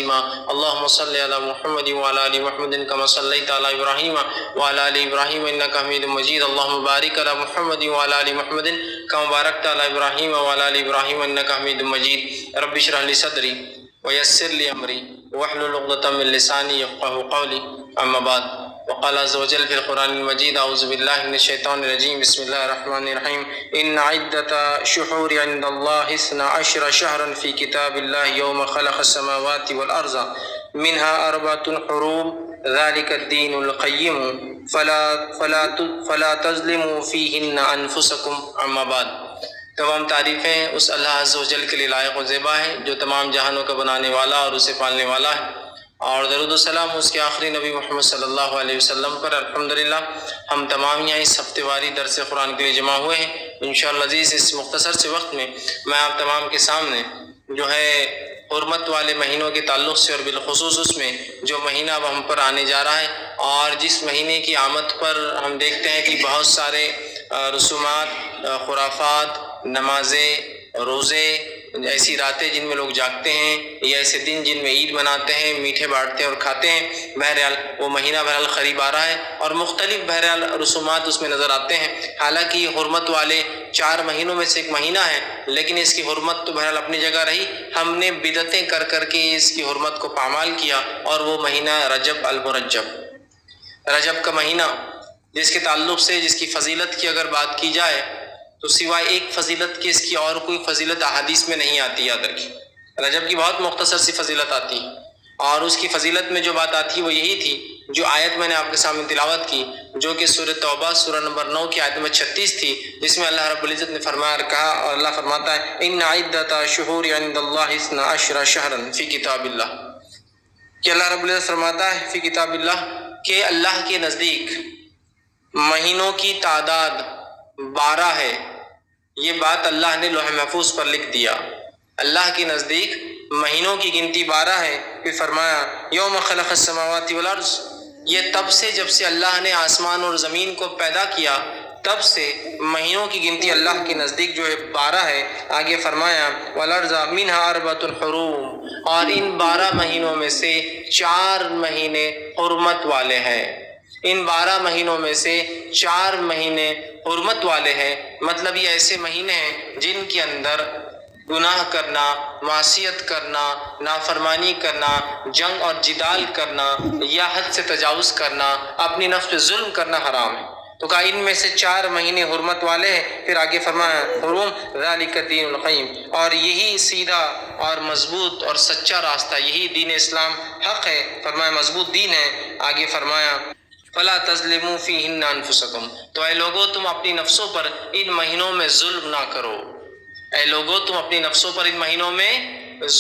عظيما. اللهم صل على محمد وعلى ال محمد كما صليت على ابراهيم وعلى ال ابراهيم انك حميد مجيد. اللهم بارك على محمد وعلى ال محمد كما باركت على ابراهيم وعلى ال ابراهيم انك حميد مجيد. رب اشرح لي صدري ويسر لي امري واحلل عقدة من لساني يفقهوا قولي. اما بعد. وقال عز وجل في القرآن المجيد: أعوذ بالله من الشيطان الرجيم. بسم الله الرحمن الرحيم. إن عدة شهور عند الله 12 شهرا في كتاب الله يوم خلق السماوات والأرض منها 4 حروم ذلك الدين القيم فلا تظلموا فيهن أنفسكم. أما بعد. تمام تعریفیں اس اللہ عز و جل کے لیے لائق و زیبا ہے جو تمام جہانوں کا بنانے والا اور اسے پالنے والا ہے، اور درود و سلام اس کے آخری نبی محمد صلی اللہ علیہ وسلم پر. الحمدللہ ہم تمام یہاں اس ہفتے واری درس قرآن کے لیے جمع ہوئے ہیں. انشاءاللہ عزیز اس مختصر سے وقت میں آپ تمام کے سامنے جو ہے حرمت والے مہینوں کے تعلق سے اور بالخصوص اس میں جو مہینہ اب ہم پر آنے جا رہا ہے اور جس مہینے کی آمد پر ہم دیکھتے ہیں کہ بہت سارے رسومات، خرافات، نمازیں، روزے، ایسی راتیں جن میں لوگ جاگتے ہیں یا ایسے دن جن میں عید مناتے ہیں، میٹھے بانٹتے ہیں اور کھاتے ہیں. بہرحال وہ مہینہ بہرحال قریب آ رہا ہے اور مختلف بہرحال رسومات اس میں نظر آتے ہیں. حالانکہ یہ حرمت والے 4 مہینوں میں سے ایک مہینہ ہے، لیکن اس کی حرمت تو بہرحال اپنی جگہ رہی. ہم نے بدعتیں کر کے اس کی حرمت کو پامال کیا، اور وہ مہینہ رجب المرجب، رجب کا مہینہ، جس کے تعلق سے جس کی فضیلت کی اگر بات کی جائے تو سوائے ایک فضیلت کے اس کی اور کوئی فضیلت احادیث میں نہیں آتی. یاد رکھیے رجب کی بہت مختصر سی فضیلت آتی ہے، اور اس کی فضیلت میں جو بات آتی ہے وہ یہی تھی جو آیت میں نے آپ کے سامنے تلاوت کی، جو کہ سورہ توبہ سورہ نمبر 9 کی آیت نمبر 36 تھی، جس میں اللہ رب العزت نے فرمایا اور کہا، اور اللہ فرماتا ہے: ان عدۃ شہور عند اللہ 12 شہرا فی کتاب اللہ، کہ اللہ رب العزت فرماتا ہے فی کتاب اللہ کہ اللہ کے نزدیک مہینوں کی تعداد 12 ہے. یہ بات اللہ نے لوح محفوظ پر لکھ دیا. اللہ کے نزدیک مہینوں کی گنتی 12 ہے. پھر فرمایا یوم خلق السماوات والارض، یہ تب سے جب سے اللہ نے آسمان اور زمین کو پیدا کیا تب سے مہینوں کی گنتی اللہ کے نزدیک جو ہے 12 ہے. آگے فرمایا والارض منها 4 حروم، اور ان 12 مہینوں میں سے 4 مہینے حرمت والے ہیں. ان 12 مہینوں میں سے 4 مہینے حرمت والے ہیں. مطلب یہ ایسے مہینے ہیں جن کے اندر گناہ کرنا، معصیت کرنا، نافرمانی کرنا، جنگ اور جدال کرنا یا حد سے تجاوز کرنا، اپنی نفس پہ ظلم کرنا حرام ہے. تو کہا ان میں سے 4 مہینے حرمت والے ہیں. پھر آگے فرمایا حروم ذالک الدین القیم، اور یہی سیدھا اور مضبوط اور سچا راستہ، یہی دین اسلام حق ہے. فرمایا مضبوط دین ہے. آگے فرمایا فلا تظلموا فیہن انفسکم، تو اے لوگو تم اپنی نفسوں پر ان مہینوں میں ظلم نہ کرو. اے لوگو تم اپنی نفسوں پر ان مہینوں میں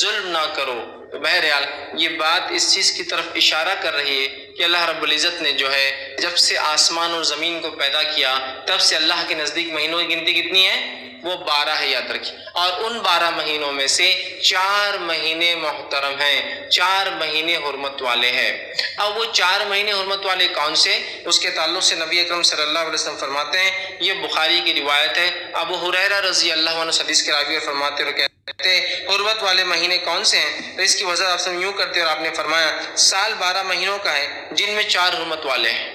ظلم نہ کرو. تو بہرحال یہ بات اس چیز کی طرف اشارہ کر رہی ہے کہ اللہ رب العزت نے جو ہے جب سے آسمان اور زمین کو پیدا کیا تب سے اللہ کے نزدیک مہینوں کی گنتی کتنی ہے؟ وہ 12 ہے. یاد رکھیے. اور ان 12 مہینوں میں سے 4 مہینے محترم ہیں، 4 مہینے حرمت والے ہیں. اب وہ 4 مہینے حرمت والے کون سے؟ اس کے تعلق سے نبی اکرم صلی اللہ علیہ وسلم فرماتے ہیں، یہ بخاری کی روایت ہے، ابو ہریرہ رضی اللہ عنہ حدیث کے راوی فرماتے اور کہتے ہیں حرمت والے مہینے کون سے ہیں؟ تو اس کی وضاحت آپ سے یوں کرتے، اور آپ نے فرمایا سال 12 مہینوں کا ہے جن میں 4 حرمت والے ہیں.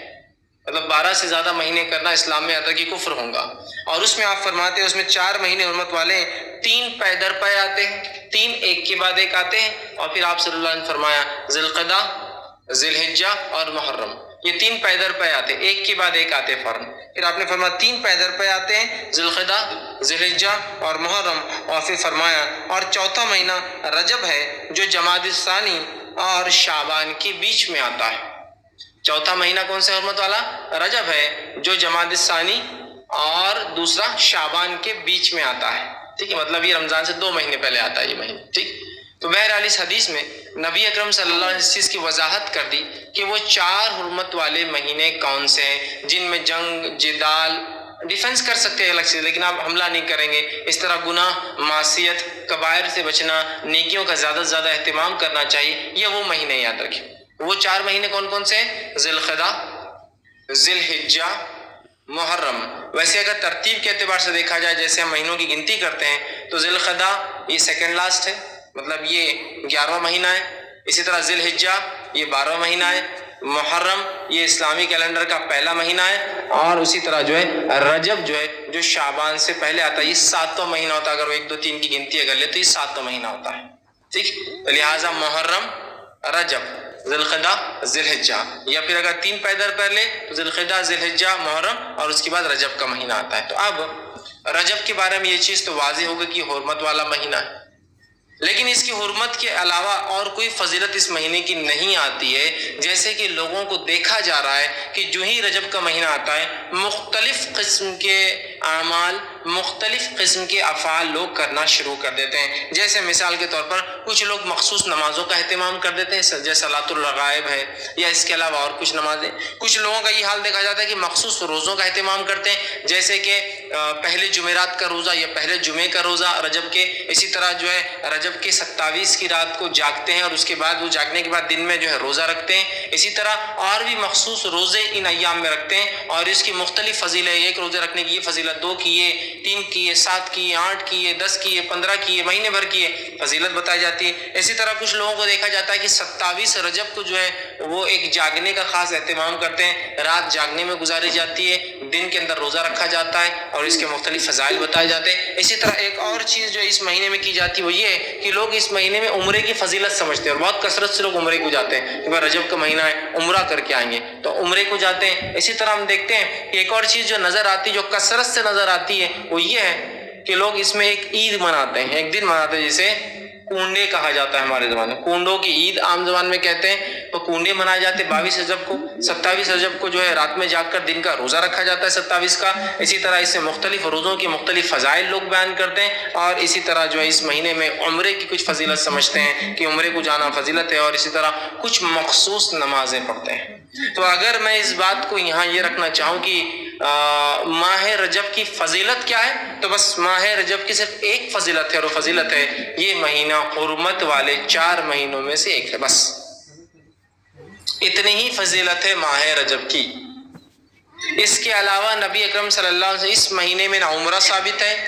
مطلب 12 سے زیادہ مہینے کرنا اسلام میں یاد رکھیے کفر ہوگا. اور اس میں آپ فرماتے ہیں اس میں 4 مہینے حرمت والے ہیں، 3 پے در پے آتے ہیں، 3 ایک کے بعد ایک آتے ہیں. اور پھر آپ صلی اللہ علیہ وسلم نے فرمایا ذی القعدہ، ذی الحجہ اور محرم، یہ 3 پے در پے آتے ہیں، ایک کے بعد ایک آتے فوراً. پھر آپ نے فرمایا 3 پے در پے آتے ہیں، ذی القعدہ، ذی الحجہ اور محرم. اور پھر فرمایا اور چوتھا مہینہ رجب ہے جو جمادی الثانی اور شعبان کے بیچ میں آتا ہے. چوتھا مہینہ کون سا حرمت والا؟ رجب ہے جو جمادی الثانی اور دوسرا شعبان کے بیچ میں آتا ہے. ٹھیک ہے، مطلب یہ رمضان سے 2 مہینے پہلے آتا ہے یہ مہینہ. ٹھیک. تو بہرحال اس حدیث میں نبی اکرم صلی اللہ علیہ وسلم نے اس چیز کی وضاحت کر دی کہ وہ 4 حرمت والے مہینے کون سے ہیں جن میں جنگ، جدال، ڈیفنس کر سکتے ہیں الگ سے، لیکن آپ حملہ نہیں کریں گے. اس طرح گناہ، معصیت، کبائر سے بچنا، نیکیوں کا زیادہ سے زیادہ اہتمام کرنا چاہیے. یہ وہ مہینے یاد رکھیں. وہ 4 مہینے کون کون سے ہیں؟ ذی القعدہ، ذی الحجہ، محرم. ویسے اگر ترتیب کے اعتبار سے دیکھا جائے جیسے ہم مہینوں کی گنتی کرتے ہیں تو ذی القعدہ یہ سیکنڈ لاسٹ ہے، مطلب یہ 11واں مہینہ ہے. اسی طرح ذی الحجہ یہ 12واں مہینہ ہے، محرم یہ اسلامی کیلنڈر کا پہلا مہینہ ہے، اور اسی طرح جو ہے رجب جو ہے جو شعبان سے پہلے آتا ہے، یہ 7واں مہینہ ہوتا ہے۔ اگر وہ 1 2 3 کی گنتی اگر لے تو یہ 7واں مہینہ ہوتا ہے، ٹھیک۔ لہٰذا محرم، رجب، ذی القعدہ، ذی الحجہ، یا پھر اگر 3 پیدر کر لے تو ذی القعدہ، ذی الحجہ، محرم، اور اس کے بعد رجب کا مہینہ آتا ہے۔ تو اب رجب کے بارے میں یہ چیز تو واضح ہوگی کہ حرمت والا مہینہ ہے، لیکن اس کی حرمت کے علاوہ اور کوئی فضیلت اس مہینے کی نہیں آتی ہے۔ جیسے کہ لوگوں کو دیکھا جا رہا ہے کہ جو ہی رجب کا مہینہ آتا ہے مختلف قسم کے اعمال، مختلف قسم کے افعال لوگ کرنا شروع کر دیتے ہیں۔ جیسے مثال کے طور پر کچھ لوگ مخصوص نمازوں کا اہتمام کر دیتے ہیں، جیسے صلاۃ الرغائب ہے، یا اس کے علاوہ اور کچھ نمازیں۔ کچھ لوگوں کا یہ حال دیکھا جاتا ہے کہ مخصوص روزوں کا اہتمام کرتے ہیں، جیسے کہ پہلے جمعرات کا روزہ یا پہلے جمعے کا روزہ رجب کے۔ اسی طرح جو ہے رجب کے 27 کی رات کو جاگتے ہیں، اور اس کے بعد وہ جاگنے کے بعد دن میں جو ہے روزہ رکھتے ہیں۔ اسی طرح اور بھی مخصوص روزے ان ایام میں رکھتے ہیں، اور اس کی مختلف فضیلت، ایک روزے رکھنے کی یہ فضیلت، 2 کیے، 3 کیے، 7 کیے، 8 کیے، 10 کیے، 15 کیے، مہینے بھر کیے، فضیلت بتائی جاتی ہے۔ اسی طرح کچھ لوگوں کو دیکھا جاتا ہے کہ 27 رجب کو جو ہے وہ ایک جاگنے کا خاص اہتمام کرتے ہیں، رات جاگنے میں گزاری جاتی ہے، دن کے اندر روزہ رکھا جاتا ہے، اور اس کے مختلف فضائل بتائے جاتے ہیں۔ اسی طرح ایک اور چیز جو اس مہینے میں کی جاتی ہے وہ یہ ہے کہ لوگ اس مہینے میں عمرے کی فضیلت سمجھتے ہیں، اور بہت کثرت سے لوگ عمرے کو جاتے ہیں کہ رجب کا مہینہ ہے عمرہ کر کے آئیں گے، تو عمرے کو جاتے ہیں۔ اسی طرح ہم دیکھتے ہیں کہ ایک اور چیز جو نظر آتی ہے، جو کثرت سے نظر آتی ہے، وہ یہ ہے کہ لوگ اس میں ایک عید مناتے ہیں، ایک دن مناتے ہیں جسے کنڈے کہا جاتا ہے ہمارے زبان میں، کنڈوں کی عید عام زبان میں کہتے ہیں۔ تو کنڈے منائے جاتے ہیں 22 رجب کو، 27 رجب کو جو ہے رات میں جاگ کر دن کا روزہ رکھا جاتا ہے 27 کا۔ اسی طرح اس سے مختلف روزوں کی مختلف فضائل لوگ بیان کرتے ہیں، اور اسی طرح جو ہے اس مہینے میں عمرے کی کچھ فضیلت سمجھتے ہیں کہ عمرے کو جانا فضیلت ہے، اور اسی طرح کچھ مخصوص نمازیں پڑھتے ہیں۔ تو اگر میں اس بات کو یہاں یہ رکھنا چاہوں کہ ماہ رجب کی فضیلت کیا ہے، تو بس ماہ رجب کی صرف ایک فضیلت ہے، اور وہ فضیلت ہے یہ مہینہ حرمت والے 4 مہینوں میں سے ایک ہے، بس اتنی ہی فضیلت ہے ماہ رجب کی۔ اس کے علاوہ نبی اکرم صلی اللہ علیہ وسلم اس مہینے میں نہ عمرہ ثابت ہے